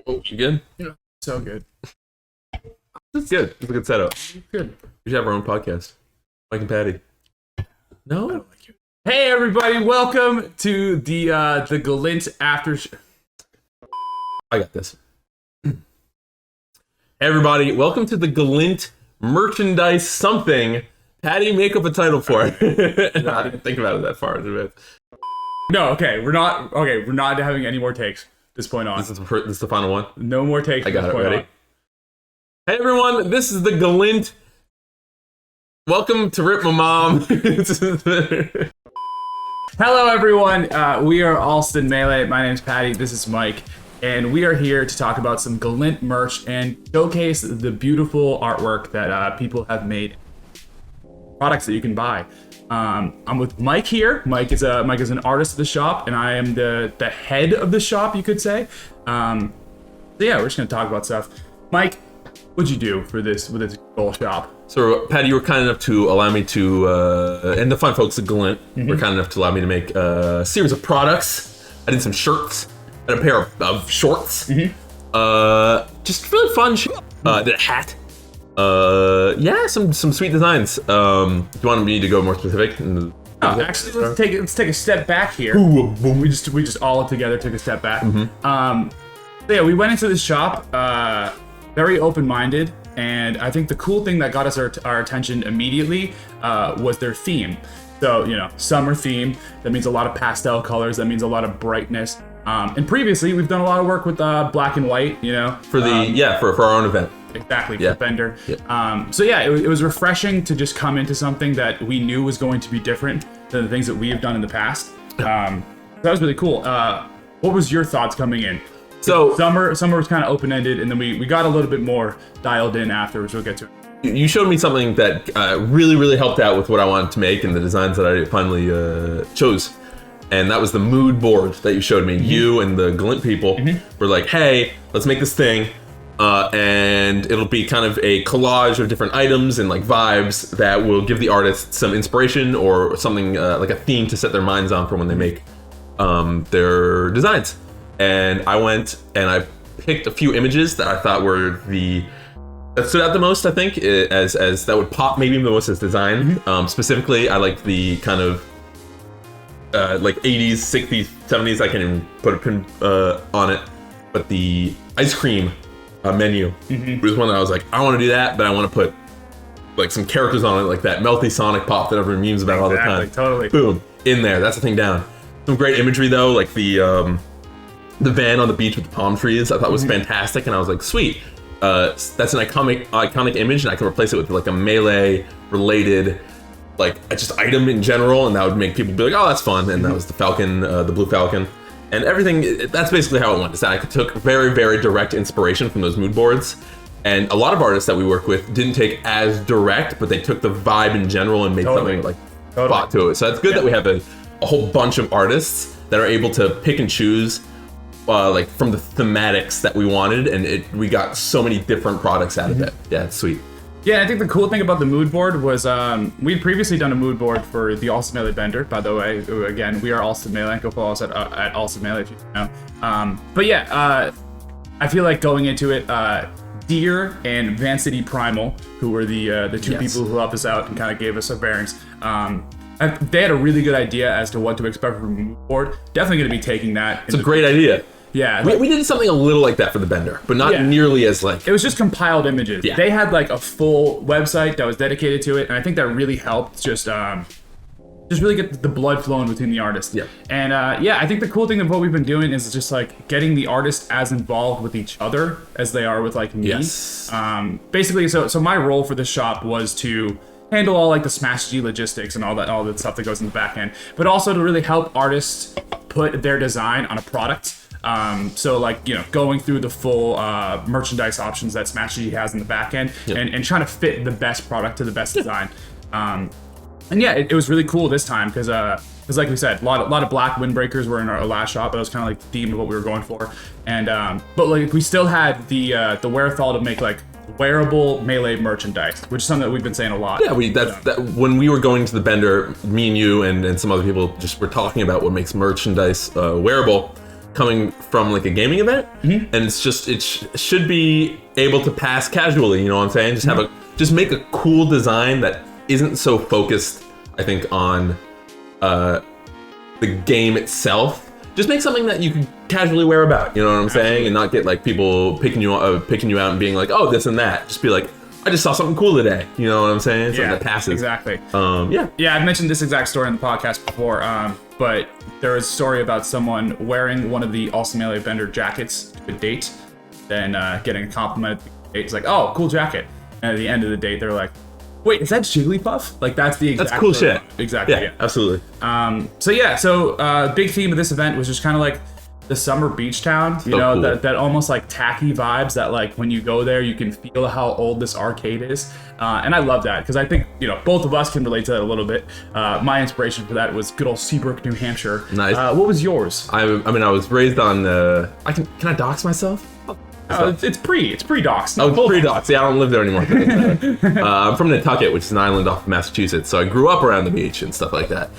Oh, you good? Yeah, so good. That's good. It's a good setup. Good. We should have our own podcast. Mike and Patty. No? I don't like you. Hey everybody, welcome to the Galint after. I got this. Hey everybody, welcome to the Galint merchandise something. Patty, make up a title for it. I didn't think about it that far. No, okay, we're not having any more takes this point on. This is the final one. No more takes. I got this it. point Ready? on. Hey everyone, this is the Galint. Welcome to Rip My Mom. Hello everyone, we are Alston Melee. My name's Patty. This is Mike, and we are here to talk about some Galint merch and showcase the beautiful artwork that people have made, products that you can buy. I'm with Mike here. Mike is an artist of the shop, and I am the head of the shop, you could say. So yeah, we're just gonna talk about stuff. Mike, what'd you do for this with this goal shop? So, Patty, you were kind enough to allow me to, and the fine folks at Galint were kind enough to allow me to make a series of products. I did some shirts and a pair of shorts. Just really fun shit. Did a hat. Yeah, some sweet designs. Do you want me to go more specific? Actually, let's take a step back here. We just all together took a step back. So yeah, we went into this shop very open-minded, and I think the cool thing that got us our attention immediately was their theme. So, you know, summer theme, that means a lot of pastel colors, that means a lot of brightness. And previously, we've done a lot of work with black and white, you know. For our own event. Exactly, Yeah. for Bender. Yeah. So yeah, it was refreshing to just come into something that we knew was going to be different than the things that we have done in the past. That was really cool. What was your thoughts coming in? So Summer was kind of open-ended, and then we got a little bit more dialed in afterwards. We'll get to it. you showed me something that really, really helped out with what I wanted to make and the designs that I finally chose. And that was the mood board that you showed me. You and the Galint people were like, hey, let's make this thing. And it'll be kind of a collage of different items and like vibes that will give the artist some inspiration or something like a theme to set their minds on for when they make their designs. And I went and I picked a few images that I thought were that stood out the most, I think, as that would pop maybe the most as design. Specifically, I liked the kind of like 80s, 60s, 70s, I can't even put a pin on it, but the ice cream menu was one that I was like, I want to do that, but I want to put like some characters on it, like that melty Sonic pop that everyone memes about all the time. Totally. Boom, in there. That's the thing down. Some great imagery though, like the van on the beach with the palm trees. I thought was fantastic, and I was like, sweet. That's an iconic image, and I can replace it with like a Melee related like just item in general, and that would make people be like, oh, that's fun. And that was the Falcon, the blue Falcon. And everything, that's basically how it went. Is that I took very, very direct inspiration from those mood boards. And a lot of artists that we work with didn't take as direct, but they took the vibe in general and made something like thought to it. So it's good that we have a whole bunch of artists that are able to pick and choose like from the thematics that we wanted. And we got so many different products out of it. Yeah, it's sweet. Yeah, I think the cool thing about the mood board was we'd previously done a mood board for the Alston Melee Bender, by the way. Again, we are Alston Melee. Go follow us at Alston Melee if you know. But yeah, I feel like going into it, Deer and Van City Primal, who were the two people who helped us out and kind of gave us our bearings, they had a really good idea as to what to expect from a mood board. Definitely going to be taking that. It's a great idea. Yeah, we did something a little like that for the Bender, but not nearly as like... It was just compiled images. Yeah. They had like a full website that was dedicated to it, and I think that really helped just really get the blood flowing between the artists. Yeah. And I think the cool thing of what we've been doing is just like getting the artists as involved with each other as they are with like me. Yes. Basically, so my role for the shop was to handle all like the Smash G logistics and all the stuff that goes in the back end, but also to really help artists put their design on a product. So like, you know, going through the full merchandise options that Smash G has in the back end and trying to fit the best product to the best design. And yeah, it was really cool this time because like we said, a lot of black windbreakers were in our last shop. That was kind of like the theme of what we were going for. And but like we still had the wherewithal to make like wearable Melee merchandise, which is something that we've been saying a lot. Yeah, that when we were going to the Bender, me and you and some other people just were talking about what makes merchandise wearable. coming from like a gaming event, and it's just should be able to pass casually. You know what I'm saying? Just make a cool design that isn't so focused, I think, on the game itself. Just make something that you can casually wear about. You know what I'm saying? And not get like people picking you out and being like, oh, this and that. Just be like, I just saw something cool today. You know what I'm saying? Something that passes. Exactly. Yeah. Yeah, I've mentioned this exact story in the podcast before, but there was a story about someone wearing one of the Awesome Melee Bender jackets to a date, then getting a compliment at the date. It's like, oh, cool jacket. And at the end of the date, they're like, wait, is that Jigglypuff? Like, that's the exact... That's cool shit. Exactly, yeah. Absolutely. So big theme of this event was just kind of like the summer beach town, you know, cool. that almost like tacky vibes that like when you go there, you can feel how old this arcade is. And I love that because I think, you know, both of us can relate to that a little bit. My inspiration for that was good old Seabrook, New Hampshire. Nice. What was yours? I mean, I was raised on, can I dox myself? It's pre-docs. Oh, it's pre-docs. Yeah, I don't live there anymore. I'm from Nantucket, which is an island off of Massachusetts, so I grew up around the beach and stuff like that.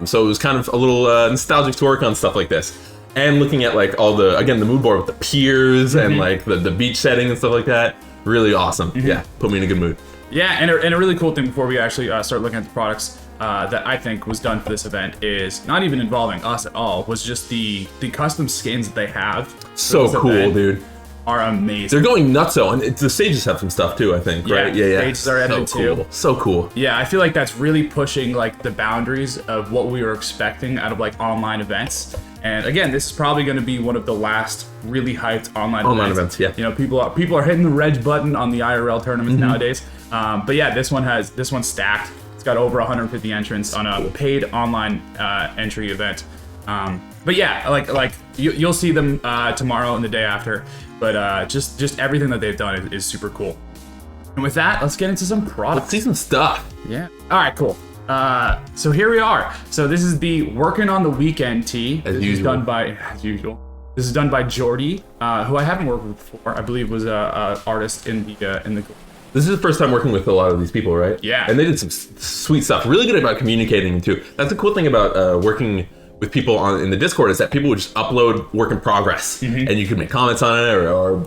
So it was kind of a little nostalgic to work on stuff like this. And looking at like all the mood board with the piers and like the beach setting and stuff like that. Really awesome. Yeah, put me in a good mood. Yeah, and a really cool thing before we actually start looking at the products that I think was done for this event is not even involving us at all, was just the custom skins that they have. So cool, dude. Are amazing. They're going nutso, and the stages have some stuff too, I think, right? Yeah. Stages are edited too. So cool. Yeah, I feel like that's really pushing like the boundaries of what we were expecting out of like online events. And again, this is probably going to be one of the last really hyped online events. Yeah. You know, people are hitting the reg button on the IRL tournaments nowadays. But yeah, this one's stacked. It's got over 150 entrants on a paid online entry event. But yeah, like you'll see them tomorrow and the day after. But just everything that they've done is super cool. And with that, let's get into some products. Let's see some stuff. Yeah. All right, cool. So here we are. So this is the Working on the Weekend tee. As usual. This is done by Jordy, who I haven't worked with before. I believe was a artist in the. This is the first time working with a lot of these people, right? Yeah. And they did some sweet stuff. Really good about communicating too. That's the cool thing about working with people in the Discord is that people would just upload work in progress, and you can make comments on it or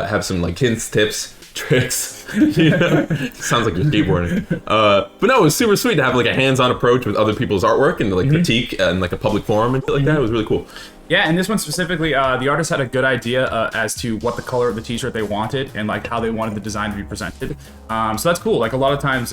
have some like hints, tips, tricks. You know? Sounds like you're skateboarding. But no, it was super sweet to have like a hands-on approach with other people's artwork and to like critique and like a public forum and shit like that. It was really cool. Yeah, and this one specifically, the artist had a good idea as to what the color of the t-shirt they wanted and like how they wanted the design to be presented. So that's cool. Like a lot of times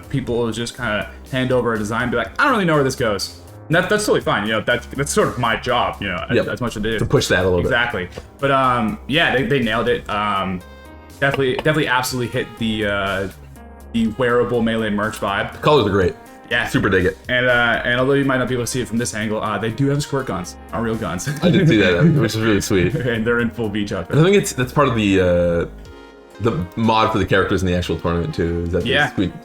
people will just kind of hand over a design and be like, I don't really know where this goes. And that's totally fine. You know, that's sort of my job, you know, as much as it is. To push that a little bit. Exactly. But yeah, they nailed it. Definitely absolutely hit the wearable Melee merch vibe. The colors are great. Yeah. Super dig it. And although you might not be able to see it from this angle, they do have squirt guns, are real guns. I did see that, which is really sweet. And they're in full beach outfit. I think that's part of the mod for the characters in the actual tournament too. Is that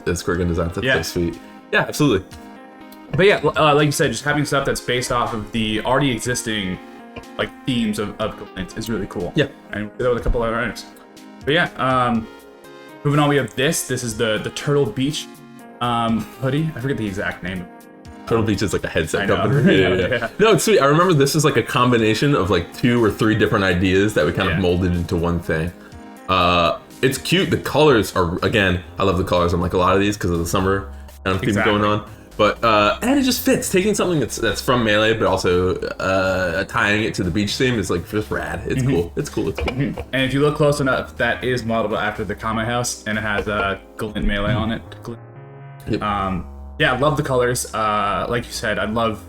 the squirt gun design? That's so sweet. Yeah, absolutely. But yeah, like you said, just having stuff that's based off of the already existing like themes of Galint is really cool. Yeah. And we did that with a couple other items. But yeah, moving on, we have this. This is the Turtle Beach hoodie. I forget the exact name. Turtle Beach is like a headset company. Yeah. No, it's sweet. I remember this is like a combination of like 2 or 3 different ideas that we kind of molded into one thing. It's cute. The colors are, again, I love the colors on like a lot of these because of the summer kind of theme going on. But and it just fits. Taking something that's from Melee, but also tying it to the beach theme is like just rad. It's cool. It's cool. And if you look close enough, that is modeled after the Kame House, and it has Galint Melee on it. Yep. Yeah, I love the colors. Like you said, I love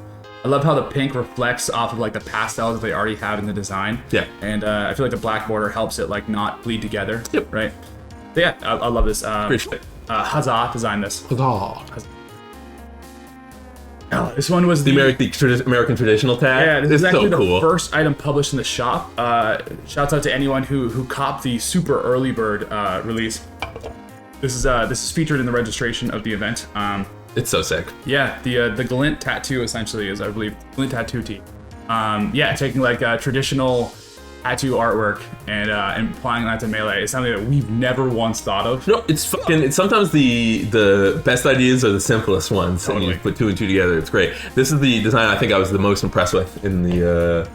how the pink reflects off of like the pastels that they already have in the design. Yeah. And I feel like the black border helps it like not bleed together. Yep. Right. But yeah, I love this. Appreciate it. Huzzah designed this. Huzzah. Oh, this one was the American traditional tag. Yeah, this is actually so the first item published in the shop. Shouts out to anyone who copped the super early bird release. This is featured in the registration of the event. It's so sick. Yeah, the Galint tattoo essentially is, I believe, Galint tattoo tee. Yeah, taking like traditional tattoo artwork and applying that to Melee is something that we've never once thought of. No, it's fucking. It's sometimes the best ideas are the simplest ones, and Totally. you put 2 and 2 together. It's great. This is the design I think I was the most impressed with in the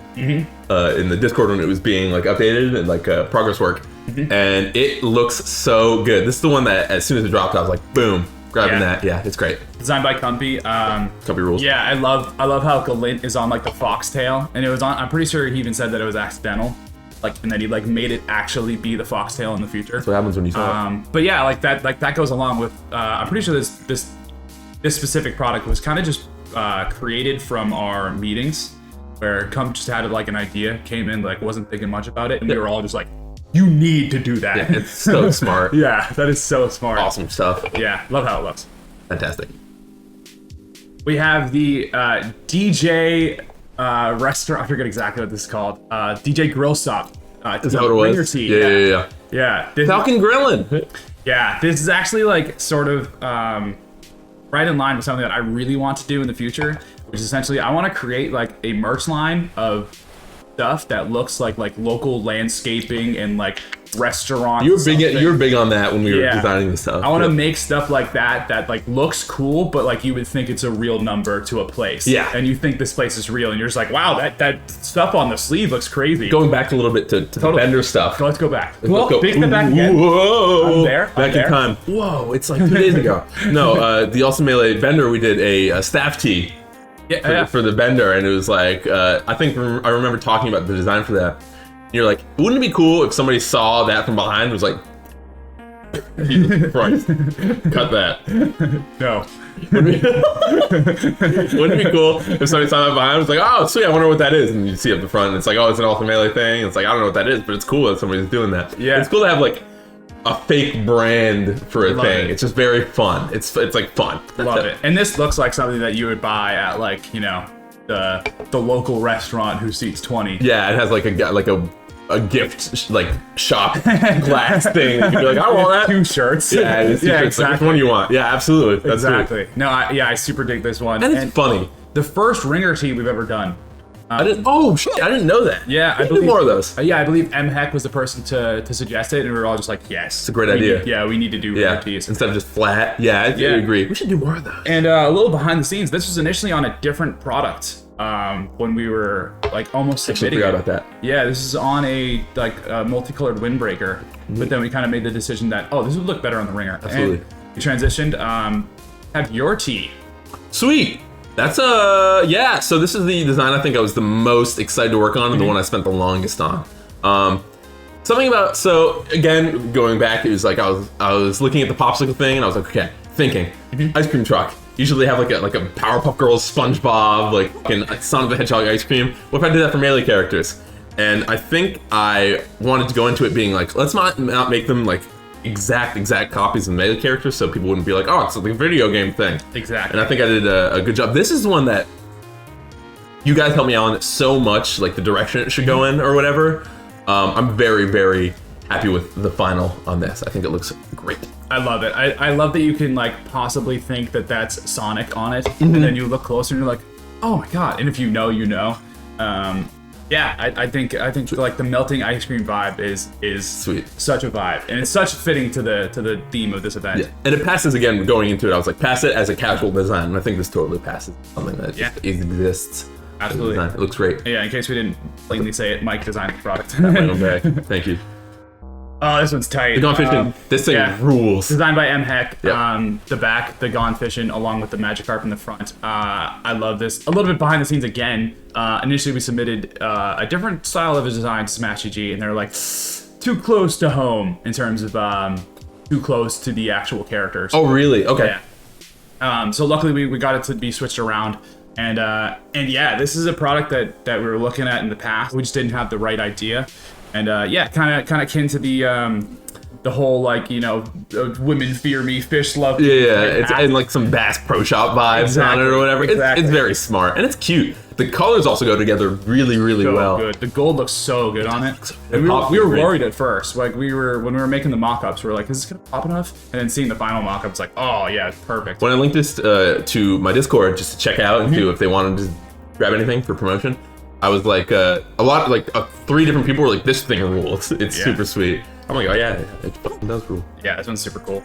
Discord when it was being like updated and like progress work, and it looks so good. This is the one that as soon as it dropped, I was like, boom, grabbing that. Yeah, it's great. Designed by Comfy. Comfy rules. Yeah, I love how Galint is on like the foxtail, and it was on. I'm pretty sure he even said that it was accidental, like, and that he like made it actually be the foxtail in the future. That's what happens when you saw it. But yeah, like that goes along with. I'm pretty sure this specific product was kind of just created from our meetings, where just had like an idea, came in, like wasn't thinking much about it, and we were all just like, "You need to do that." Yeah, it's so smart. Yeah, that is so smart. Awesome stuff. Yeah, love how it looks. Fantastic. We have the DJ restaurant. I forget exactly what this is called. DJ Grill Stop. Is that what it was? Ringer Tea. Yeah. Yeah. This, Falcon Grilling. yeah, this is actually like sort of right in line with something that I really want to do in the future, which is essentially I want to create like a merch line of stuff that looks like local landscaping and like restaurants. You were big on that when we were Yeah. designing this stuff. I want to make stuff like that like looks cool, but like you would think it's a real number to a place. Yeah. And you think this place is real, and you're just like, wow, that stuff on the sleeve looks crazy. Going back a little bit to the vendor stuff. Let's go back. Let's go. Big step back again. Whoa! I'm there. Back in time. Whoa! It's like 2 days ago. No, the Awesome Melee vendor, we did a staff tee for the vendor, and it was like I think I remember talking about the design for that. And you're like, wouldn't it be cool if somebody saw that from behind and was like, Jesus Christ, cut that. No. Wouldn't it be cool if somebody saw that behind and was like, oh, sweet, I wonder what that is. And you see up the front, and it's like, oh, it's an Awesome Melee thing. It's like, I don't know what that is, but it's cool that somebody's doing that. Yeah. It's cool to have like a fake brand for a Love thing. it. It's just very fun. It's like fun. Love it. And this looks like something that you would buy at like, you know, the local restaurant who seats 20. Yeah, it has like a gift like shop glass thing. You can be like, I want that. 2 shirts. Yeah, it's yeah, exactly. exactly. Which one you want? Yeah, absolutely. That's Exactly. No, I super dig this one. And it's funny. The first ringer tee we've ever done. I didn't know that. Yeah, I believe more of those. Yeah, I believe MHEC was the person to suggest it, and we were all just like, yes. It's a great idea. We need to do Yeah, ringer tees. instead of just flat. Yeah, I agree. We should do more of those. And a little behind the scenes, this was initially on a different product when we were like almost I submitting forgot it. about that. Yeah, this is on a multicolored windbreaker, but then we kind of made the decision that this would look better on the ringer. Absolutely. And we transitioned. Have your tee. Sweet. That's yeah. So this is the design I think I was the most excited to work on, and the one I spent the longest on. Something about again going back, it was like I was looking at the popsicle thing, and I was like, okay, thinking ice cream truck. Usually have like a Powerpuff Girls, SpongeBob, like Sonic the Hedgehog ice cream. What if I did that for Melee characters? And I think I wanted to go into it being like, let's not make them like exact copies of Melee characters, so people wouldn't be like, oh, it's like a video game thing. Exactly. And I think I did a good job. This is the one that you guys helped me out on it so much, like the direction it should go in or whatever. I'm very, very happy with the final on this. I think it looks great. I love it. I love that you can like possibly think that that's Sonic on it, and then you look closer and you're like, oh my god. And if you know, you know. Yeah, I think like the melting ice cream vibe is Sweet. Such a vibe, and it's such fitting to the theme of this event. Yeah. And it passes again. Going into it, I was like, pass it as a casual design, and I think this totally passes something that just exists. Absolutely. It looks great. Yeah, in case we didn't plainly say it, Mike designed the product. My own bag. Thank you. Oh, this one's tight. The Gone Fishing. This thing rules. Designed by MHEC. Yep. The back, the Gone Fishing, along with the Magikarp in the front. I love this. A little bit behind the scenes again. Initially, we submitted a different style of a design to Smash GG, and they're like, too close to home in terms of too close to the actual characters. Oh, really? Okay. Yeah. So luckily, we got it to be switched around. And yeah, this is a product that we were looking at in the past. We just didn't have the right idea. And yeah, kind of akin to the whole like, you know, women fear me, fish love me. Yeah, it's and like some Bass Pro Shop vibes on it or whatever. It's very smart and it's cute. The colors also go together really, really well. Good. The gold looks so good on it. And we were worried at first. Like when we were making the mock-ups, we were like, is this gonna pop enough? And then seeing the final mock-up, it's like, oh yeah, it's perfect. When I linked this to my Discord just to check out and do if they wanted to grab anything for promotion, I was like, a lot, like 3 different people were like, this thing rules. It's super sweet. I'm like, oh yeah, it fucking does rule. Yeah, this one's super cool.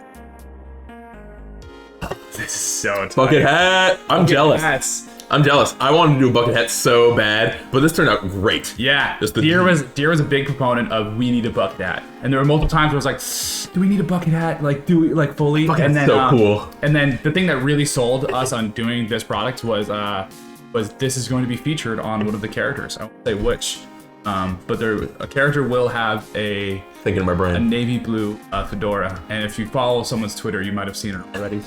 This is so tight. Bucket hat. I'm jealous. Hats. I'm jealous. I wanted to do a bucket hat so bad, but this turned out great. Yeah, Just the- Deer was a big proponent of we need a bucket hat, and there were multiple times where I was like, do we need a bucket hat? Like, do we like fully? Bucket and hat's then so cool. And then the thing that really sold us on doing this product was this is going to be featured on one of the characters. I won't say which, but a character will have a Thinking in my brain. navy blue fedora, and if you follow someone's Twitter, you might have seen it already.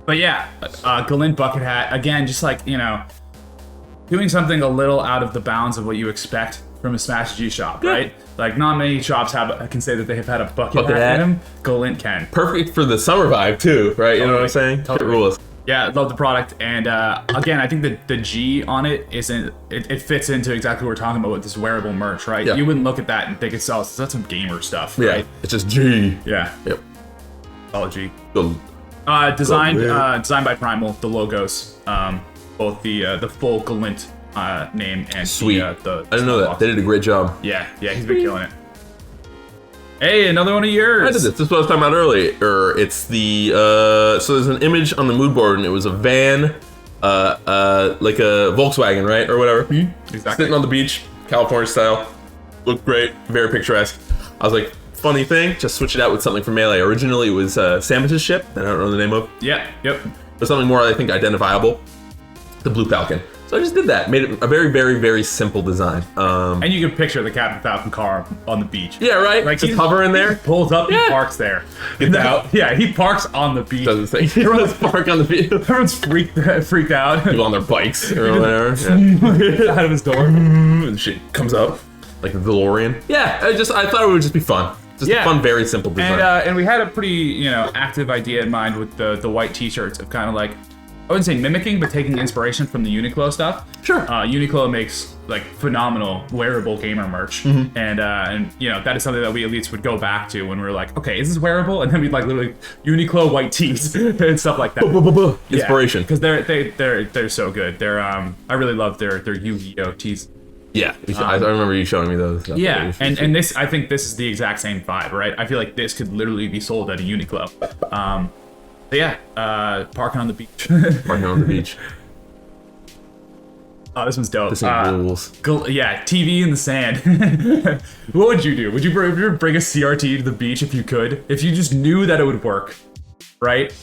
But yeah, Galint bucket hat, again, just like, doing something a little out of the bounds of what you expect from a Smash G shop, right? Like, not many shops can say that they have had a bucket hat in them. Galint can. Perfect for the summer vibe too, right? You know what I'm saying? Totally. It rules. Yeah, love the product, and again, I think that the G on it isn't. It fits into exactly what we're talking about with this wearable merch, right? Yeah. You wouldn't look at that and think it's that's some gamer stuff, Yeah, right? it's just G. Yeah. Yep. Solid G. Go. Designed by Primal, the logos, both the full Galint name and Sweet. the I didn't know that. box. They did a great job. Yeah, he's been killing it. Hey, another one of yours. I did this. This is what I was talking about earlier. It's the so there's an image on the mood board, and it was a van, like a Volkswagen, right, or whatever, Exactly. sitting on the beach, California style. Looked great, very picturesque. I was like, funny thing, just switch it out with something from Melee. Originally, it was Sandwich's ship that I don't know the name of, Yeah. Yep. but something more, I think, identifiable. The Blue Falcon. So I just did that. Made it a very, very, very simple design. And you can picture the Captain Falcon car on the beach. Yeah, right. Like, Just he's- hover in there. Pulls up, Yeah. he parks there. Gets out. Yeah, he parks on the beach. Doesn't say. Everyone's park on the field. Everyone's freaked out. People on their bikes or whatever. Yeah. Out of his door. And shit comes up like the DeLorean. Yeah, I thought it would just be fun. Just a fun, very simple design. And we had a pretty, active idea in mind with the white t-shirts of kind of like, I wouldn't say mimicking, but taking inspiration from the Uniqlo stuff. Sure. Uniqlo makes like phenomenal wearable gamer merch, and that is something that we elites would go back to when we were like, okay, is this wearable? And then we'd like literally Uniqlo white tees and stuff like that. Inspiration. Because they're so good. They're I really love their Yu-Gi-Oh tees. Yeah, I remember you showing me those. Yeah, and this, I think this is the exact same vibe, right? I feel like this could literally be sold at a Uniqlo. But yeah, parking on the beach. Parking on the beach. Oh, this one's dope. This thing rules. Yeah, TV in the sand. What would you do? Would you bring a CRT to the beach if you could? If you just knew that it would work, right?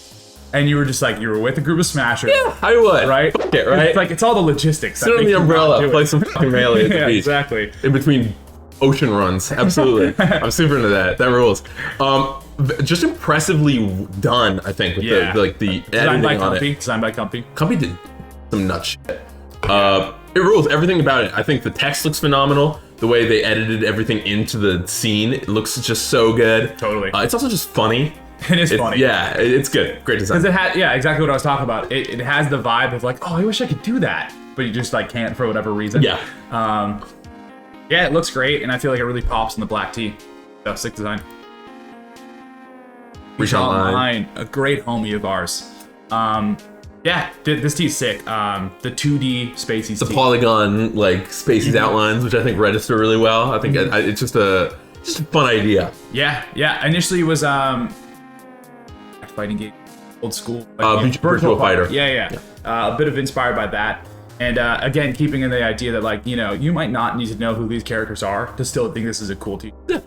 And you were just like, you were with a group of smashers. Yeah, I would. Right? Fuck it, right? It's like, it's all the logistics. Sit on the umbrella, play some fucking Melee at the Yeah, beach. exactly. In between ocean runs. Absolutely. I'm super into that. That rules. Just impressively done, I think, with Yeah. the Designed editing by on Compy. it. Designed by Compy. Company did some nut shit. It rules. Everything about it. I think the text looks phenomenal. The way they edited everything into the scene, it looks just so good. Totally. It's also just funny. It is funny. Yeah, it's good. Great design. Because it had, exactly what I was talking about. It has the vibe of like, oh, I wish I could do that, but you just like can't for whatever reason. Yeah. Yeah, it looks great, and I feel like it really pops in the black tee. So, sick design. Reach Online. A great homie of ours. Yeah, this tee's sick. The 2D spacey The tee. polygon, like, spaces outlines, which I think register really well. I think it's just a fun idea. Yeah. Initially, it was fighting game, old school, like, Virtual Fighter. Yeah. A bit of inspired by that. And again, keeping in the idea that, like, you might not need to know who these characters are to still think this is a cool team. Yeah.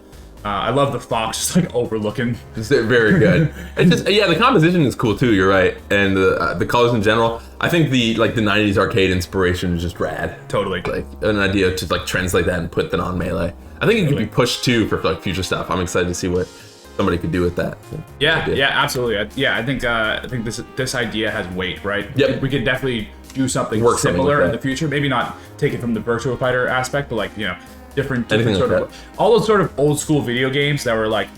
I love the fox just like overlooking. They're very good. And just the composition is cool too. You're right, and the colors in general. I think the 90s arcade inspiration is just rad. Totally. Like an idea to like translate that and put that on Melee. I think it could be pushed too for like future stuff. I'm excited to see what somebody could do with that. Yeah, absolutely. I think this idea has weight, right? Yep. We could definitely do something Work something similar like in that. the future. Maybe not take it from the virtual fighter aspect, but like different Anything sort like of all those sort of old school video games that were like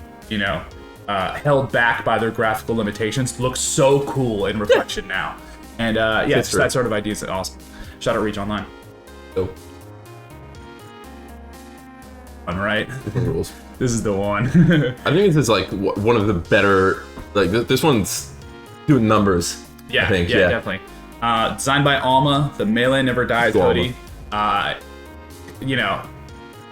held back by their graphical limitations look so cool in reflection now. And just that sort of idea is awesome. Shout out Reach Online. So, All right, rules. this is the one. I think this is like one of the better. Like this one's doing numbers. Yeah, I think, definitely. Designed by Alma, the Melee Never Dies Alma. hoodie. you know,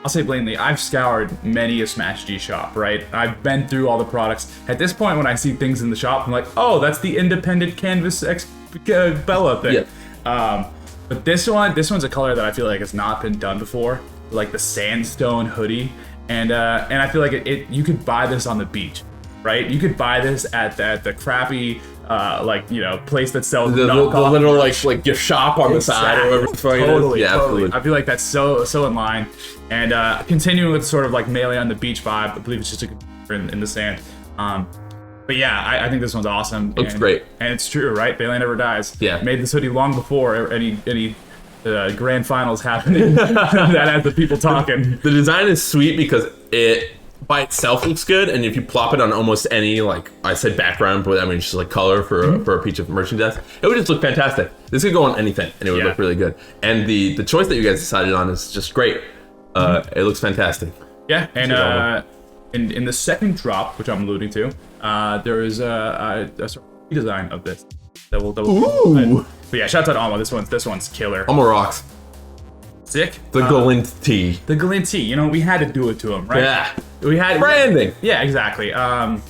I'll say blatantly, I've scoured many a Smash G shop, right? I've been through all the products. At this point, when I see things in the shop, I'm like, oh, that's the independent canvas Bella thing. Yeah. But this one's a color that I feel like has not been done before, like the sandstone hoodie, and I feel like you could buy this on the beach, right? You could buy this at the crappy like, you know, place that sells the little like gift shop on the side or whatever. Totally, yeah, totally. I feel like that's so in line. And continuing with sort of like Melee on the beach vibe, I believe it's just in the sand. But yeah, I think this one's awesome. Looks great. And it's true, right? Melee never dies. Yeah. Made this hoodie long before any grand finals happening that had the people talking. The design is sweet because it by itself looks good, and if you plop it on almost any, like I said, background, but I mean just like color for a piece of merchandise, it would just look fantastic. This could go on anything, and it would look really good. And the choice that you guys decided on is just great. It looks fantastic. Yeah, and in the second drop, which I'm alluding to, there is a sort of redesign of this that will. Ooh. But yeah, shout out to Alma. This one's killer. Alma rocks. Sick. The Galint tee. The Galint tee. You know, we had to do it to him, right? Yeah. We had branding. Yeah, exactly. Yeah,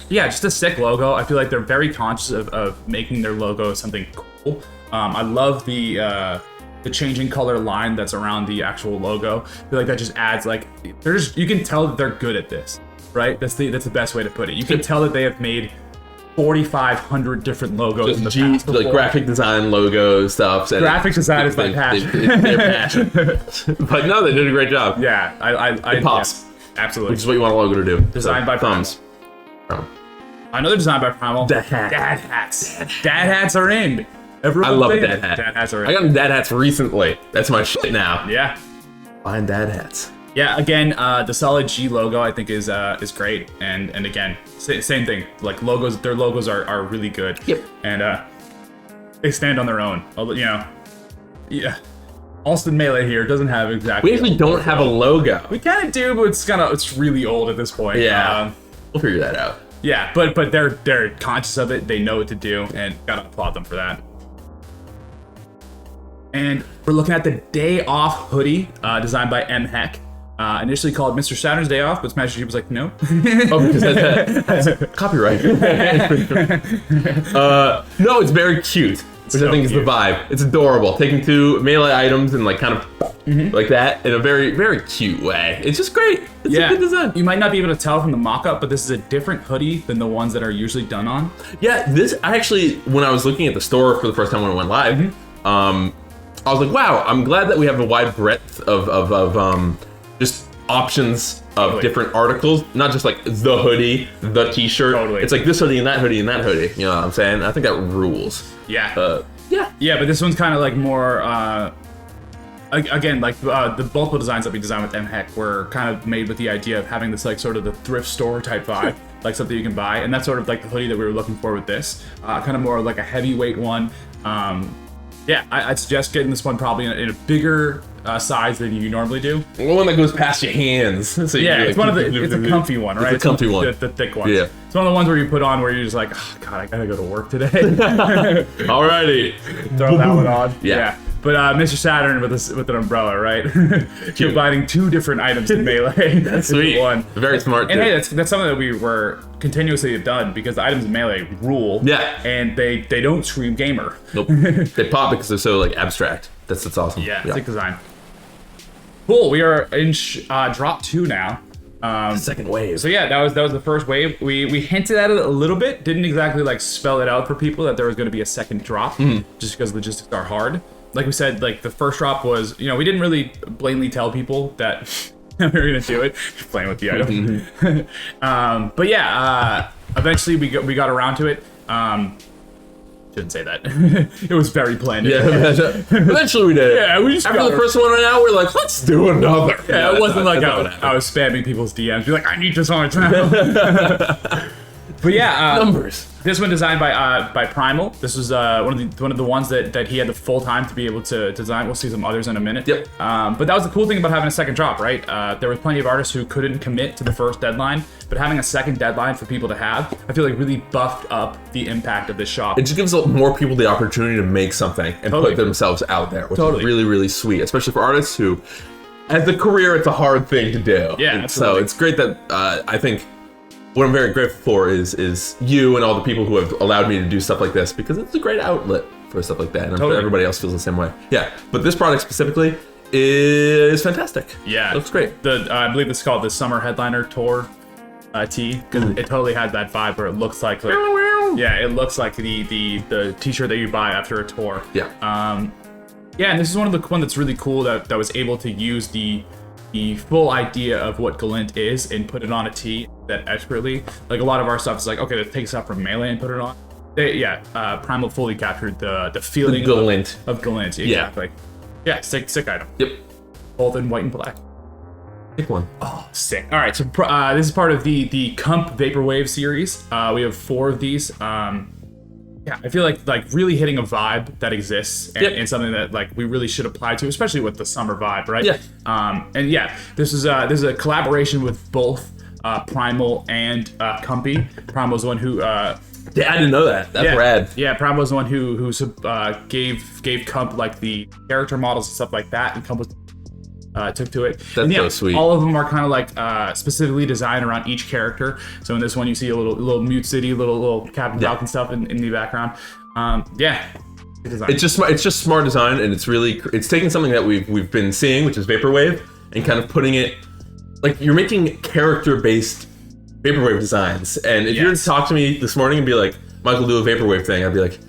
just a sick logo. I feel like they're very conscious of making their logo something cool. I love the changing color line that's around the actual logo. I feel like that just adds like you can tell that they're good at this, right? That's the best way to put it. You can tell that they have made 4,500 different logos in the past before. Like graphic design, logo stuff. Graphic design is my passion. Their passion. But no, they did a great job. Yeah, I it pops. Yeah, absolutely. Which is what you want a logo to do. Designed by thumbs. Another design by Primal. Dad hat. Dad hats. Dad hats are in. Everyone I love a dad hat. Dad hats are in. I got dad hats recently. That's my shit now. Yeah. Buying dad hats. Yeah, again, the solid G logo I think is great, and again, same thing. Like their logos are really good. Yep. And they stand on their own. You know, yeah. Austin Melee here doesn't have exactly. We actually don't have a logo. We kind of do, but it's really old at this point. Yeah. We'll figure that out. Yeah, but they're conscious of it. They know what to do, and gotta applaud them for that. And we're looking at the Day Off hoodie, designed by M. Heck. Initially called Mr. Saturn's Day Off, but Smash G was like, no. Oh, because that's copyright. No, it's very cute, which I think is the vibe. It's adorable. Taking two Melee items and like kind of like that in a very, very cute way. It's just great. It's a good design. You might not be able to tell from the mock-up, but this is a different hoodie than the ones that are usually done on. Yeah, this actually, when I was looking at the store for the first time when it went live, I was like, wow, I'm glad that we have a wide breadth of just options of different articles, not just like the hoodie, the t-shirt. Totally. It's like this hoodie and that hoodie and that hoodie. You know what I'm saying? I think that rules. Yeah. Yeah, but this one's kind of like more, again, like the multiple designs that we designed with M. Heck were kind of made with the idea of having this like sort of the thrift store type vibe, like something you can buy. And that's sort of like the hoodie that we were looking for with this. Kind of more like a heavyweight one. Yeah, I'd suggest getting this one probably in a bigger size than you normally do. The one that goes past your hands. So yeah, it's one of it's a comfy one, right? It's a comfy one. The thick ones. Yeah. It's one of the ones where you put on where you're just like, oh, God, I gotta go to work today. Alrighty. Throw that one on. Yeah. But Mr. Saturn with an umbrella, right? Combining two different items in Melee. That's sweet. One. Very smart. And hey, that's something that we were continuously done because the items in Melee rule. Yeah. And they don't scream gamer. Nope. They pop because they're so like abstract. That's awesome. Yeah, sick design. Cool. We are in drop 2 now. Second wave. So yeah, that was the first wave. We hinted at it a little bit. Didn't exactly like spell it out for people that there was going to be a second drop, just because logistics are hard. Like we said, like the first drop was, you know, we didn't really blatantly tell people that we were gonna do it. Just playing with the item. But yeah, eventually we got around to it. Shouldn't say that. It was very planned. Yeah, eventually we did. Yeah, we just after the first one went out, we're like, let's do another. Yeah, it wasn't like I was spamming people's DMs, be like, I need this on now. But yeah, Numbers. This one designed by Primal. This was one of the ones that he had the full time to be able to design. We'll see some others in a minute. Yep. But that was the cool thing about having a second drop, right? There were plenty of artists who couldn't commit to the first deadline, but having a second deadline for people to have, I feel like really buffed up the impact of this shop. It just gives more people the opportunity to make something and put themselves out there, which is really, really sweet, especially for artists who, as a career, it's a hard thing to do. Yeah, and so it's great that I think what I'm very grateful for is you and all the people who have allowed me to do stuff like this, because it's a great outlet for stuff like that, and I'm sure everybody else feels the same way. Yeah, but this product specifically is fantastic. Yeah, it looks great. I believe it's called the Summer Headliner Tour tee, because it totally has that vibe where it looks like yeah, it looks like the t-shirt that you buy after a tour. Yeah. Yeah, and this is one that's really cool that was able to use the full idea of what Galint is and put it on a tee that expertly. Like a lot of our stuff is like, okay, let's take stuff from Melee and put it on. Primal fully captured the feeling Galint. of Galint. Exactly. Yeah, sick item. Yep. Both in white and black. Pick one. Oh, sick. All right, so this is part of the Comp Vaporwave series. We have 4 of these. Yeah, I feel like really hitting a vibe that exists and something that like we really should apply to, especially with the summer vibe, right? Yeah. And yeah, this is a collaboration with both Primal and Cumpy. Primal's the one who yeah, I didn't know that. That's rad. Yeah, Primal's the one who gave Cump like the character models and stuff like that, and Cump was took to it. That's so sweet. All of them are kind of like specifically designed around each character. So in this one, you see a little Mute City, little Captain Falcon stuff in the background. Yeah, it's just smart design, and it's taking something that we've been seeing, which is vaporwave, and kind of putting it like you're making character-based vaporwave designs. And if you were to talk to me this morning and be like, Michael, do a vaporwave thing, I'd be like,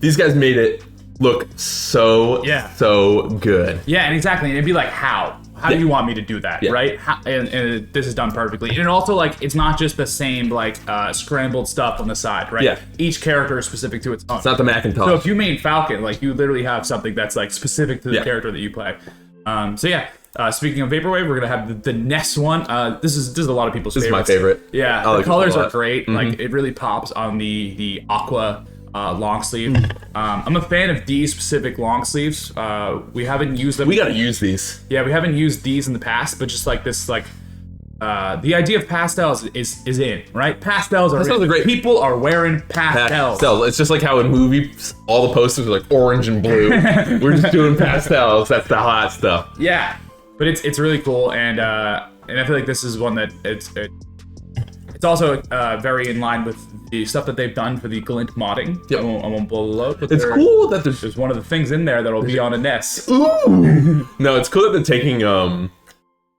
these guys made it look so good. Yeah, and exactly. And it'd be like, how do you want me to do that, right? And this is done perfectly. And also, like, it's not just the same like scrambled stuff on the side, right? Yeah. Each character is specific to its own. It's not the Macintosh. So if you made Falcon, like, you literally have something that's like specific to the character that you play. So yeah. Speaking of vaporwave, we're gonna have the Ness one. This is a lot of people's favorites. This is my favorite. Yeah, the colors are great. Like, it really pops on the aqua long sleeve. I'm a fan of these specific long sleeves. We haven't used them. We gotta use these. Yeah, we haven't used these in the past, but just like this, like the idea of pastels is in, right? Pastels are great. People are wearing pastels. It's just like how in movies all the posters are like orange and blue. We're just doing pastels. That's the hot stuff. Yeah, but it's really cool, and I feel like this is one that it's also very in line with the stuff that they've done for the Galint modding. Yep. I won't blow the load. But it's cool that there's one of the things in there that'll be on a Ness. Ooh. No, it's cool that they're taking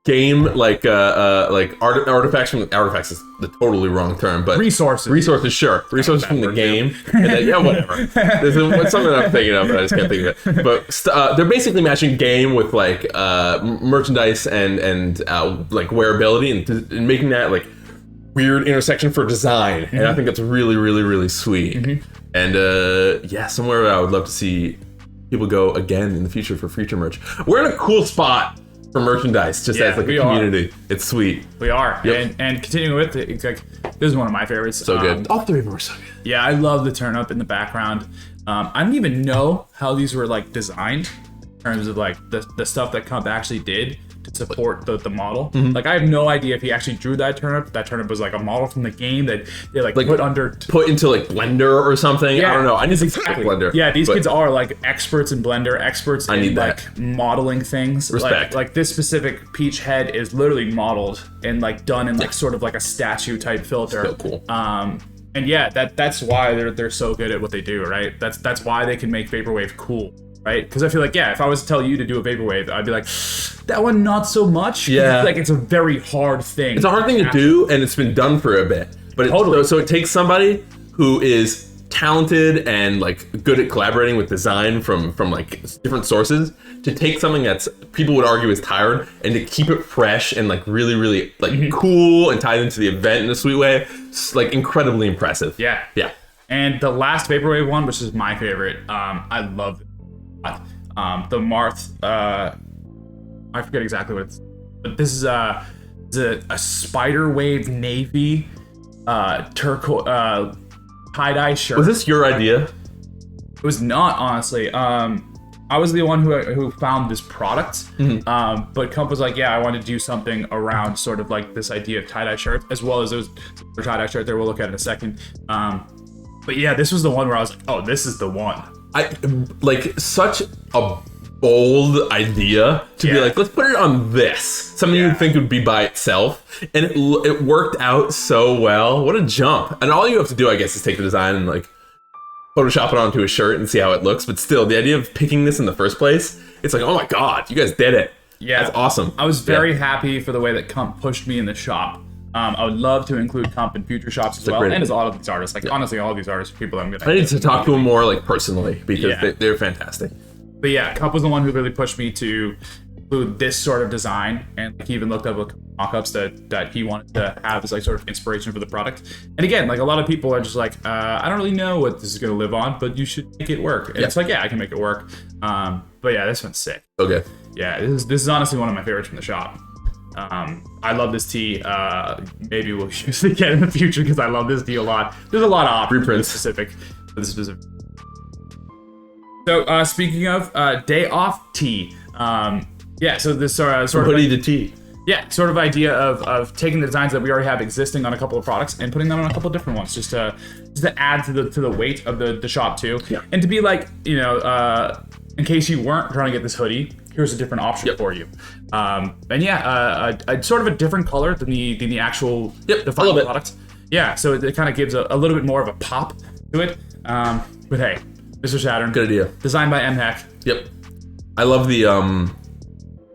game like artifacts from artifacts is the totally wrong term, but resources from the game. And then, whatever. It's something that I'm thinking of, but I just can't think of it. But they're basically matching game with like merchandise and like wearability and making that like weird intersection for design, and I think that's really, really, really sweet. And somewhere I would love to see people go again in the future for future merch. We're in a cool spot for merchandise, just as like a community. It's sweet. We are. Yep. And continuing with it, it's like, this is one of my favorites. So good. All 3 of them are so good. Yeah, I love the turn up in the background. I don't even know how these were like designed in terms of like the stuff that Comp actually did to support the model. Like, I have no idea if he actually drew that turnip. That turnip was like a model from the game that they like put into like Blender or something. Yeah, I don't know. I need to exactly Blender. Yeah, these kids are like experts in Blender, experts in like modeling things. Respect. Like this specific peach head is literally modeled and like done in like sort of like a statue type filter. So cool. And yeah, that's why they're so good at what they do, right? That's why they can make vaporwave cool. Right? Because I feel like, if I was to tell you to do a vaporwave, I'd be like, that one not so much. Yeah. Like, it's a very hard thing. It's a hard thing to do, and it's been done for a bit. But so it takes somebody who is talented and like good at collaborating with design from like different sources to take something that's people would argue is tired and to keep it fresh and like really, really like cool and tied into the event in a sweet way. It's like incredibly impressive. Yeah. Yeah. And the last vaporwave one, which is my favorite, I love it. The Marth, I forget exactly what it's, but this is a spider wave navy turquoise tie-dye shirt. Was this your idea? It was not, honestly. I was the one who found this product, but Kump was like, yeah, I want to do something around sort of like this idea of tie-dye shirts, as well as those tie-dye shirt there we'll look at in a second. But yeah, this was the one where I was like, oh, this is the one. Like such a bold idea to be like, let's put it on this. Something you would think would be by itself, and it worked out so well. What a jump! And all you have to do, I guess, is take the design and like Photoshop it onto a shirt and see how it looks. But still, the idea of picking this in the first place, it's like, oh my god, you guys did it. Yeah, that's awesome. I was very happy for the way that Kump pushed me in the shop. I would love to include Kump in future shops as well, and as a lot of these artists. Like honestly, all of these artists are people I'm gonna. I need to talk to them more like personally because they're fantastic. But yeah, Kump was the one who really pushed me to include this sort of design, and he even looked up mock-ups that he wanted to have as like sort of inspiration for the product. And again, like a lot of people are just like, I don't really know what this is gonna live on, but you should make it work. And it's like, yeah, I can make it work. But yeah, this one's sick. Okay. Yeah, this is honestly one of my favorites from the shop. I love this tee. Maybe we'll use it again in the future because I love this tee a lot. There's a lot of options reprints specific for this specific. So speaking of day off tee, yeah. So this sort of hoodie to tee. Yeah, sort of idea of taking the designs that we already have existing on a couple of products and putting them on a couple of different ones, just to add to the weight of the shop too, and to be like, you know, in case you weren't trying to get this hoodie, here's a different option for you. And yeah, a sort of a different color than the actual the final product. Yeah, so it kind of gives a little bit more of a pop to it. But hey, Mr. Saturn, good idea. Designed by MHEC. Yep. I love the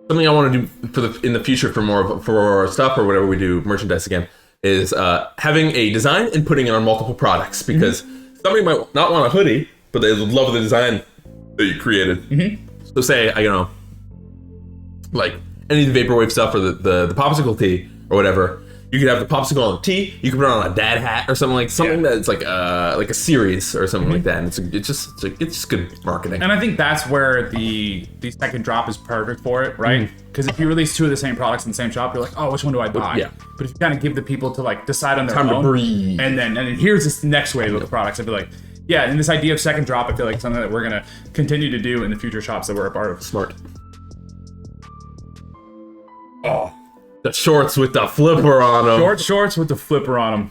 something I want to do in the future for stuff or whatever we do merchandise again is having a design and putting it on multiple products, because somebody might not want a hoodie, but they love the design that you created. So say, I don't know, like any of the vaporwave stuff or the popsicle tee or whatever, you could have the popsicle on the tee, you could put it on a dad hat or something that's like a series or something like that, and it's just good marketing. And I think that's where the second drop is perfect for it, right? Because if you release two of the same products in the same shop, you're like, oh, which one do I buy? Yeah. But if you kind of give the people to like decide on their own, time to breathe, and then here's this next wave of the products, I'd be like, yeah, and this idea of second drop, I feel like it's something that we're gonna continue to do in the future shops that we're a part of. Smart. Oh, the shorts with the flipper on them. Shorts with the flipper on them.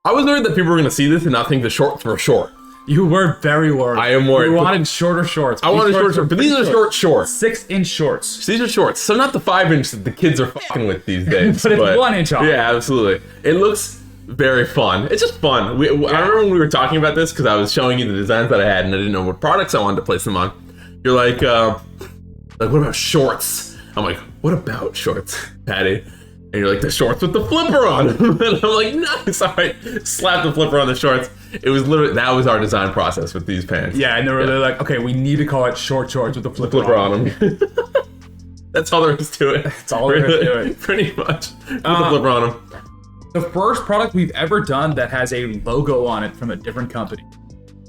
I was worried that people were gonna see this and not think the shorts were short. You were very worried. I am worried. You wanted shorter shorts. I wanted shorter shorts, but these are short shorts. 6-inch shorts. So these are shorts, so not the 5-inch that the kids are fucking with these days. but it's 1 inch off. Yeah, absolutely. It looks very fun. It's just fun. I remember when we were talking about this because I was showing you the designs that I had and I didn't know what products I wanted to place them on. You're like what about shorts? I'm like, what about shorts, Patty? And you're like, the shorts with the flipper on them. And I'm like, nice. All right, slap the flipper on the shorts. It was literally, that was our design process with these pants. Yeah, and they were like, okay, we need to call it shorts with the flipper on them. That's all there is to it. That's all there is to it. Pretty much. With the flipper on them. The first product we've ever done that has a logo on it from a different company.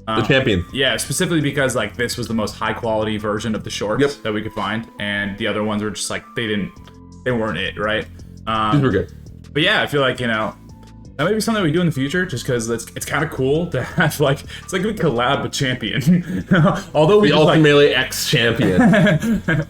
The Champion. Yeah, specifically because like this was the most high quality version of the shorts that we could find, and the other ones were just like they weren't it, right? These were good. But yeah, I feel like, you know, that might be something we do in the future, just because it's kind of cool to have like, it's like we collab with Champion. Although we the ultimately ex-champion.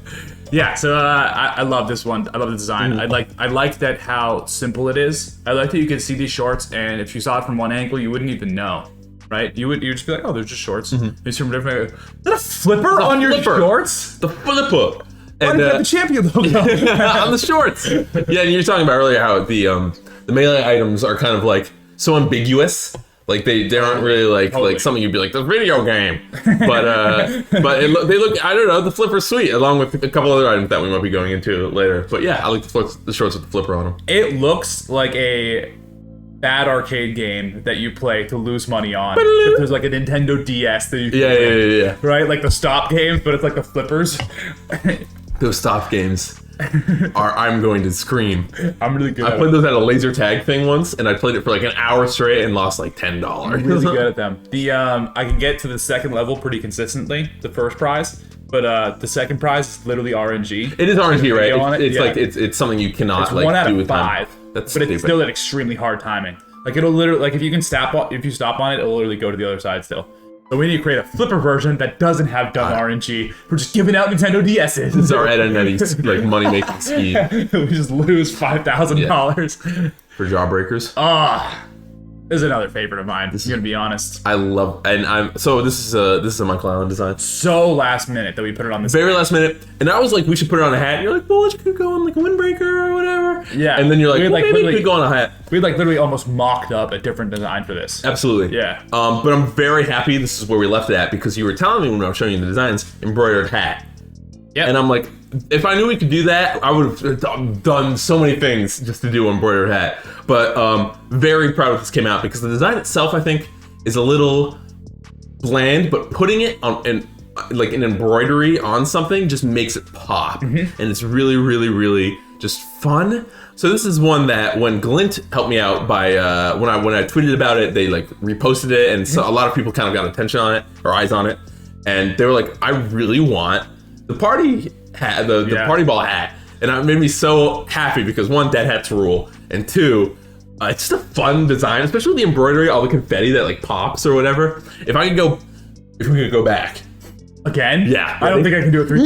Yeah, so I love this one. I love the design. I like that how simple it is. I like that you can see these shorts, and if you saw it from one angle, you wouldn't even know, right? You would just be like, oh, they're just shorts. You see from different. Is that a flipper on your shorts? The flipper. And you have the Champion logo on the shorts. Yeah, and you were talking about earlier how the melee items are kind of like so ambiguous. Like they aren't really like something you'd be like, the video game. But they look, I don't know, the flipper's sweet, along with a couple other items that we might be going into later. But yeah, I like the shorts with the flipper on them. It looks like a bad arcade game that you play to lose money on. There's like a Nintendo DS that you can play. Yeah. Right? Like the stop games, but it's like the flippers. Those stop games are, I'm going to scream. I'm really good I played those at a laser tag thing once, and I played it for like an hour straight and lost like $10. I'm really good at them. I can get to the second level pretty consistently, the first prize, but the second prize is literally RNG. It is RNG, right? It's like it's something you cannot like 1 out do of with 5. That's but stupid. It's still at extremely hard timing. Like it'll literally, like if you stop on it, it'll literally go to the other side still. So we need to create a flipper version that doesn't have dumb RNG. We're just giving out Nintendo DS's. This is our Ed and Eddie's like money-making scheme. We just lose $5,000 for Jawbreakers. This is another favorite of mine. I'm gonna be honest. I love, and this is a Michael Allen design. So last minute that we put it on this. Very last minute, and I was like, we should put it on a hat. And you're like, well, it could go on like a windbreaker or whatever. Yeah. And then you're like, well, maybe it could go on a hat. We like literally almost mocked up a different design for this. Absolutely. Yeah. But I'm very happy this is where we left it at, because you were telling me when I was showing you the designs, embroidered hat. Yeah. And I'm like, if I knew we could do that, I would have done so many things just to do an embroidered hat. But very proud of this came out, because the design itself, I think, is a little bland, but putting it on like an embroidery on something just makes it pop. And it's really, really, really just fun. So this is one that when Galint helped me out by when I tweeted about it, they like reposted it, and so a lot of people kind of got attention on it or eyes on it, and they were like, I really want the party hat, the party ball hat. And it made me so happy, because one, dead hats rule, and two, it's just a fun design, especially with the embroidery, all the confetti that like pops or whatever. If we could go back again, I don't think I can do it 3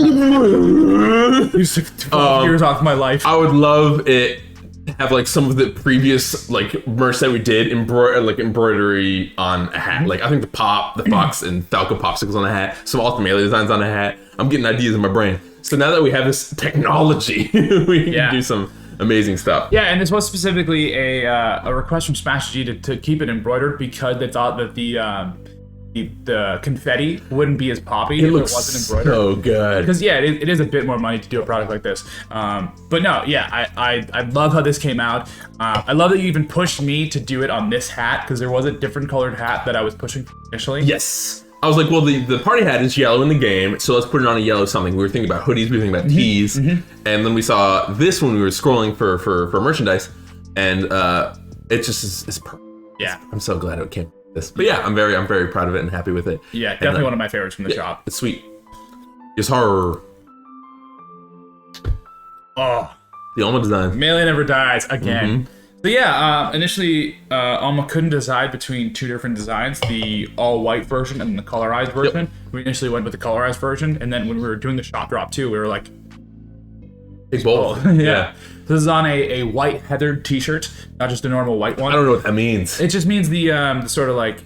times. You took 12 years off my life. I would love it to have like some of the previous like merch that we did embroidery on a hat. Like I think the Fox and Falco popsicles on a hat, some Ultimate designs on a hat. I'm getting ideas in my brain. So now that we have this technology, we can do some amazing stuff. Yeah, and this was specifically a request from Smash G to keep it embroidered, because they thought that the confetti wouldn't be as poppy if it wasn't embroidered. So good. Because it is a bit more money to do a product like this. But no, I love how this came out. I love that you even pushed me to do it on this hat, because there was a different colored hat that I was pushing initially. Yes. I was like, well, the party hat is yellow in the game, so let's put it on a yellow something. We were thinking about hoodies, we were thinking about tees, and then we saw this when we were scrolling for merchandise, and it just is perfect. Yeah. I'm so glad it came with this. But yeah, I'm very proud of it and happy with it. Yeah, definitely one of my favorites from the shop. It's sweet. It's horror. Oh. The Alma design. Melee Never Dies again. So yeah, initially Alma couldn't decide between two different designs, the all-white version and the colorized version. Yep. We initially went with the colorized version, and then when we were doing the shop drop too, we were like, "Take both." Yeah. This is on a white heathered t-shirt, not just a normal white one. I don't know what that means. It just means the sort of like,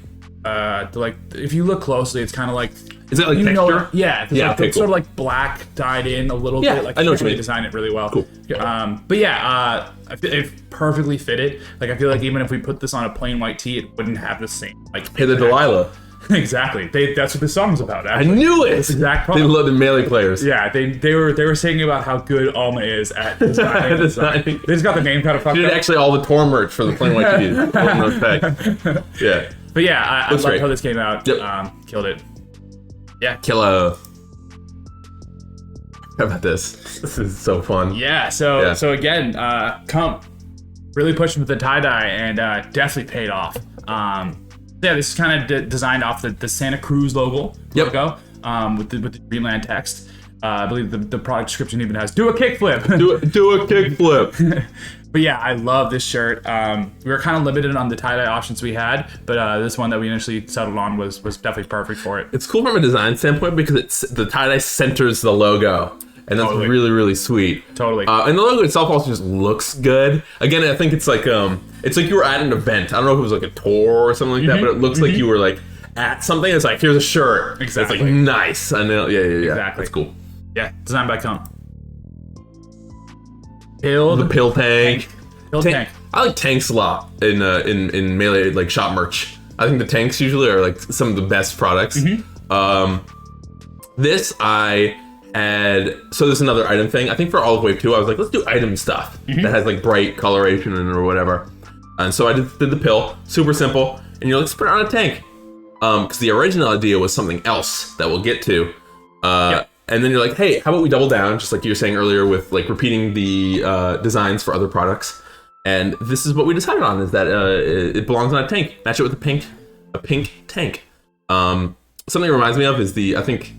if you look closely, it's kind of like... Is it like texture? It's sort of like black dyed in a little bit. Like, I know what you mean. They designed it really well. Cool. But yeah, it perfectly fitted. Like I feel like even if we put this on a plain white tee, it wouldn't have the same like. Hey, the Delilah. Exactly. That's what the song's about. Actually. I knew it. That's exact problem. They love the Melee players. Yeah, they were saying about how good Alma is at designing. They just got the name kind of fucked up. She did actually all the tour merch for the plain white tees. Yeah. But yeah, I love how this came out. Yep. Killed it. Yeah. Killer. How about this? This is so fun. Yeah, so again, Comp really pushed with the tie-dye and definitely paid off. Yeah, this is kind of designed off the Santa Cruz logo with the Dreamland text. I believe the product description even has "do a kickflip." do a kickflip. But yeah, I love this shirt. We were kind of limited on the tie-dye options we had, but this one that we initially settled on was definitely perfect for it. It's cool from a design standpoint because the tie-dye centers the logo. And that's really, really sweet. Totally. And the logo itself also just looks good. Again, I think it's like you were at an event. I don't know if it was like a tour or something like that, but it looks like you were like at something. It's like, here's a shirt. Exactly. It's like nice. I know. Yeah. Exactly. That's cool. Yeah. Designed by Comp. The pill tank. Tank. I like tanks a lot in Melee like shop merch. I think the tanks usually are like some of the best products. This so there's another item thing. I think for Olive Wave 2, I was like, let's do item stuff that has like bright coloration in it or whatever. And so I did the pill, super simple. And you're like, let's put it on a tank. Because the original idea was something else that we'll get to. And then you're like, hey, how about we double down, just like you were saying earlier with like repeating the designs for other products. And this is what we decided on, is that it belongs on a tank. Match it with a pink tank. Something it reminds me of is I think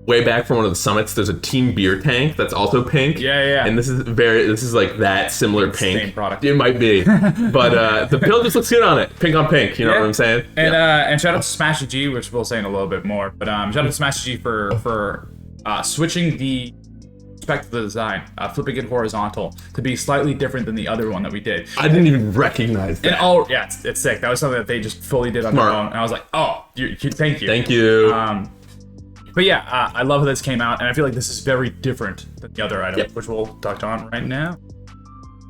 way back from one of the summits. There's a team beer tank that's also pink. Yeah. And this is like that similar pink. Same product. It might be, but the pill just looks good on it. Pink on pink. You know what I'm saying? And and shout out to Smash G, which we'll say in a little bit more. But shout out to Smash G for switching the respect to the design, flipping it horizontal to be slightly different than the other one that we did. I didn't even recognize that. And it's sick. That was something that they just fully did on their own. And I was like, oh, thank you. Thank you. But yeah, I love how this came out, and I feel like this is very different than the other item, which we'll touch on right now.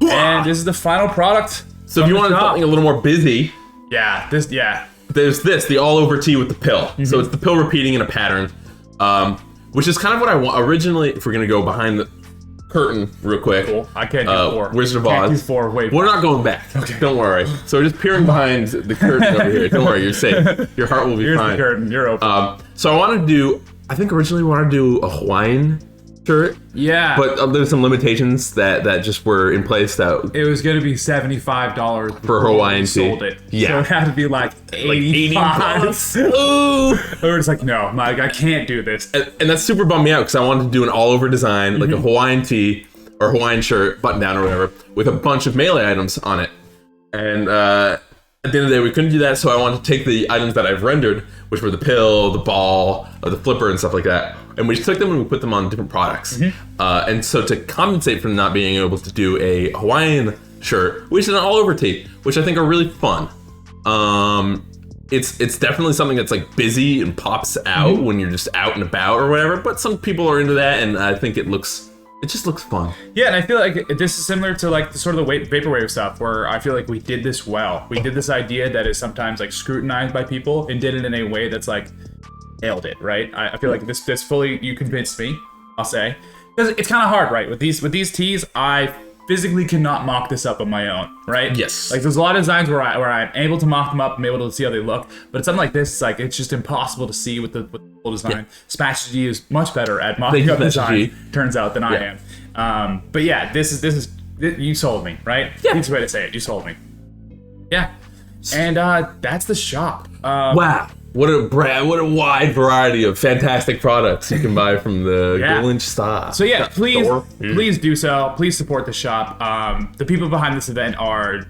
And this is the final product. So if you want something a little more busy, there's the all over tee with the pill. So it's the pill repeating in a pattern, which is kind of what I want originally. If we're gonna go behind the curtain real quick, cool. I can't do 4. Wizard of Oz. Can't do 4. Wait, we're not going back. Okay. Don't worry. So we're just peering behind the curtain over here. Don't worry, you're safe. Your heart will be fine. Here's the curtain. You're open. So I wanted to do. I think originally we wanted to do a Hawaiian shirt. Yeah. But there's some limitations that just were in place that it was gonna be $75 for Hawaiian tee. Sold it. Yeah. So it had to be like 85. Ooh. We were just like, no, Mike, I can't do this. And that super bummed me out because I wanted to do an all over design, like a Hawaiian tee or Hawaiian shirt, button down or whatever, with a bunch of melee items on it. And at the end of the day, we couldn't do that, so I wanted to take the items that I've rendered, which were the pill, the ball, or the flipper, and stuff like that, and we just took them and we put them on different products. And so to compensate for not being able to do a Hawaiian shirt, which is an all-over tee, which I think are really fun. It's definitely something that's like busy and pops out when you're just out and about or whatever, but some people are into that, and I think it just looks fun. Yeah, and I feel like this is similar to like the sort of the vaporwave stuff, where I feel like we did this well. We did this idea that is sometimes like scrutinized by people and did it in a way that's like nailed it, right? I feel like this fully, you convinced me, I'll say. Because it's kind of hard, right? With these tees, I physically cannot mock this up on my own, right? Yes. Like there's a lot of designs where I'm able to mock them up, I'm able to see how they look, but something like this, it's just impossible to see with the full design. Yeah. Smash G is much better at mocking up design, turns out, than I am. But yeah, this is you sold me, right? Yeah. That's the way to say it. You sold me. Yeah. And that's the shop. Wow. What a wide variety of fantastic products you can buy from the Galint store. So yeah, please do so. Please support the shop. The people behind this event are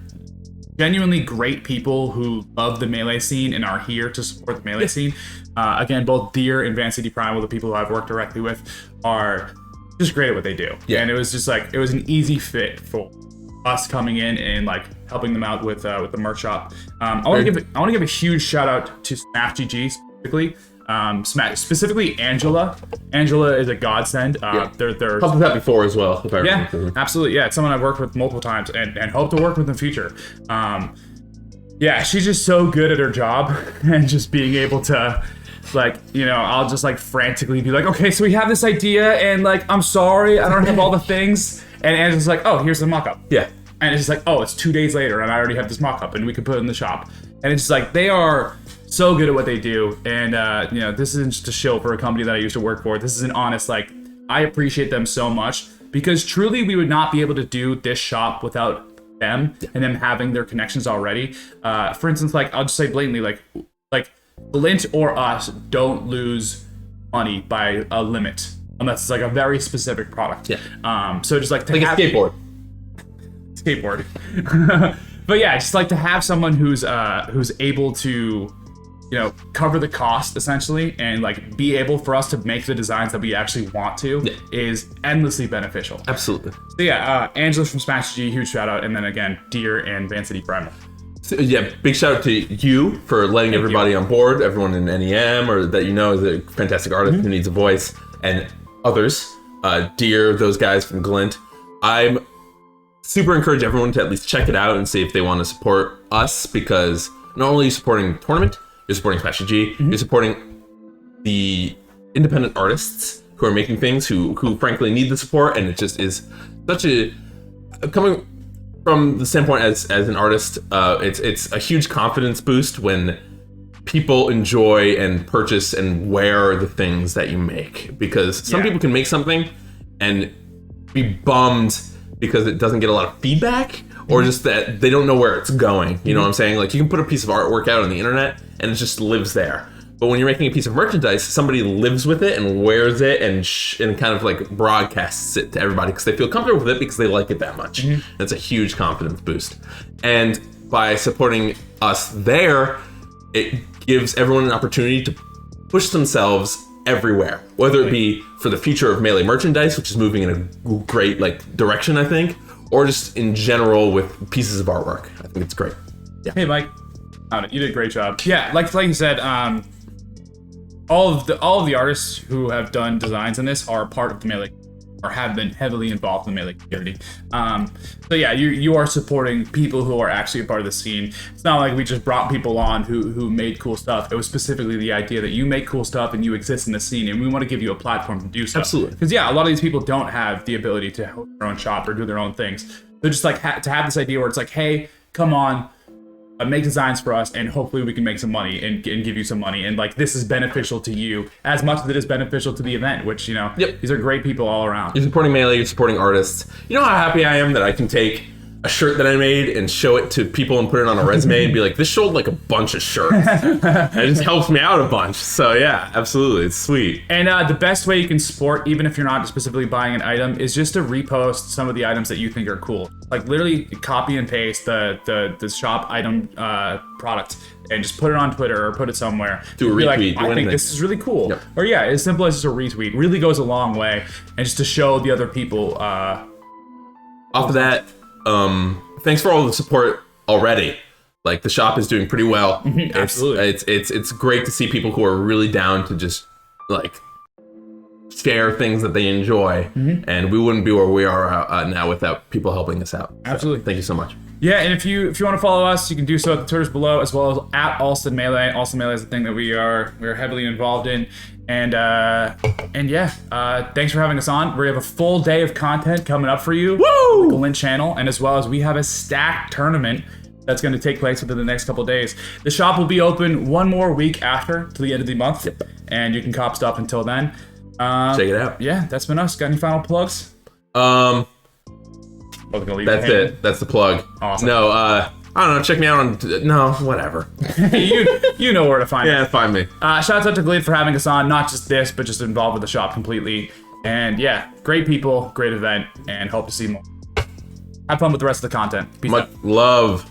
genuinely great people who love the Melee scene and are here to support the Melee scene. Again, both Deer and Van City Primal, the people who I've worked directly with, are just great at what they do. Yeah. And it was just like, it was an easy fit for us coming in and like helping them out with the merch shop. I want to give a huge shout out to Smash GG specifically Angela. Angela is a godsend. They're helped with that before as well. If I remember. Absolutely. Yeah, it's someone I've worked with multiple times and hope to work with in the future. Yeah, she's just so good at her job and just being able to, like, you know, I'll just like frantically be like, okay, so we have this idea and like, I'm sorry, I don't have all the things. And Angela's like, oh, here's the mock-up. Yeah. And it's just like, oh, it's 2 days later and I already have this mock-up and we can put it in the shop. And it's just like, they are so good at what they do. And, you know, this isn't just a shill for a company that I used to work for. This is an honest, like, I appreciate them so much because truly we would not be able to do this shop without them and them having their connections already. For instance, like, I'll just say blatantly, like Galint or us don't lose money by a limit unless it's like a very specific product. Yeah. So just like to have a skateboard. But yeah, just like to have someone who's able to, you know, cover the cost essentially and like be able for us to make the designs that we actually want to is endlessly beneficial. Absolutely. So yeah, Angela from Smash G, huge shout out, and then again Deer and Van City Primal. So, yeah, big shout out to you for letting everybody on board, everyone in NEM or that you know is a fantastic artist who needs a voice, and others, Deer, those guys from Galint. I'm super encourage everyone to at least check it out and see if they want to support us, because not only are you supporting the tournament, you're supporting Smash G, you're supporting the independent artists who are making things who frankly need the support, and it just is such a coming from the standpoint as an artist, it's a huge confidence boost when people enjoy and purchase and wear the things that you make, because some people can make something and be bummed because it doesn't get a lot of feedback, or just that they don't know where it's going. You know what I'm saying? Like, you can put a piece of artwork out on the internet and it just lives there. But when you're making a piece of merchandise, somebody lives with it and wears it and kind of like broadcasts it to everybody because they feel comfortable with it because they like it that much. That's a huge confidence boost. And by supporting us there, it gives everyone an opportunity to push themselves everywhere, whether it be for the future of Melee merchandise, which is moving in a great like direction, I think, or just in general with pieces of artwork. I think it's great. Yeah. Hey, Mike. You did a great job. Yeah, like you said, all of the artists who have done designs in this are part of the Melee, or have been heavily involved in the Melee community. So yeah, you are supporting people who are actually a part of the scene. It's not like we just brought people on who made cool stuff. It was specifically the idea that you make cool stuff and you exist in the scene, and we want to give you a platform to do so. Absolutely. Because yeah, a lot of these people don't have the ability to host their own shop or do their own things. They're just like to have this idea where it's like, hey, come on. Make designs for us, and hopefully we can make some money and give you some money. And like this is beneficial to you as much as it is beneficial to the event. Which these are great people all around. You're supporting Melee. You're supporting artists. You know how happy I am that I can take a shirt that I made and show it to people and put it on a resume and be like, this sold like a bunch of shirts. It just helps me out a bunch. So yeah, absolutely, it's sweet. And the best way you can support, even if you're not specifically buying an item, is just to repost some of the items that you think are cool. Like literally copy and paste the shop item product and just put it on Twitter or put it somewhere. Do a retweet. Like, I think this is really cool. Yep. Or yeah, as simple as just a retweet really goes a long way, and just to show the other people. Off of that, thanks for all the support already. Like the shop is doing pretty well. Absolutely. It's great to see people who are really down to just like share things that they enjoy, and we wouldn't be where we are now without people helping us out. Absolutely. So, thank you so much. Yeah, and if you want to follow us, you can do so at the Twitters below, as well as at Alston Melee. Alston Melee is the thing that we're heavily involved in. And yeah, thanks for having us on. We have a full day of content coming up for you. Woo! The Galint channel, and as well as we have a stacked tournament that's going to take place within the next couple days. The shop will be open one more week after, to the end of the month, and you can cop stuff until then. Check it out. Yeah, that's been us. Got any final plugs? That's it. That's the plug. Awesome. No, I don't know. Check me out on. No, whatever. you know where to find me. Yeah, find me. Shouts out to Galint for having us on. Not just this, but just involved with the shop completely. And yeah, great people, great event, and hope to see more. Have fun with the rest of the content. Peace out. Much love.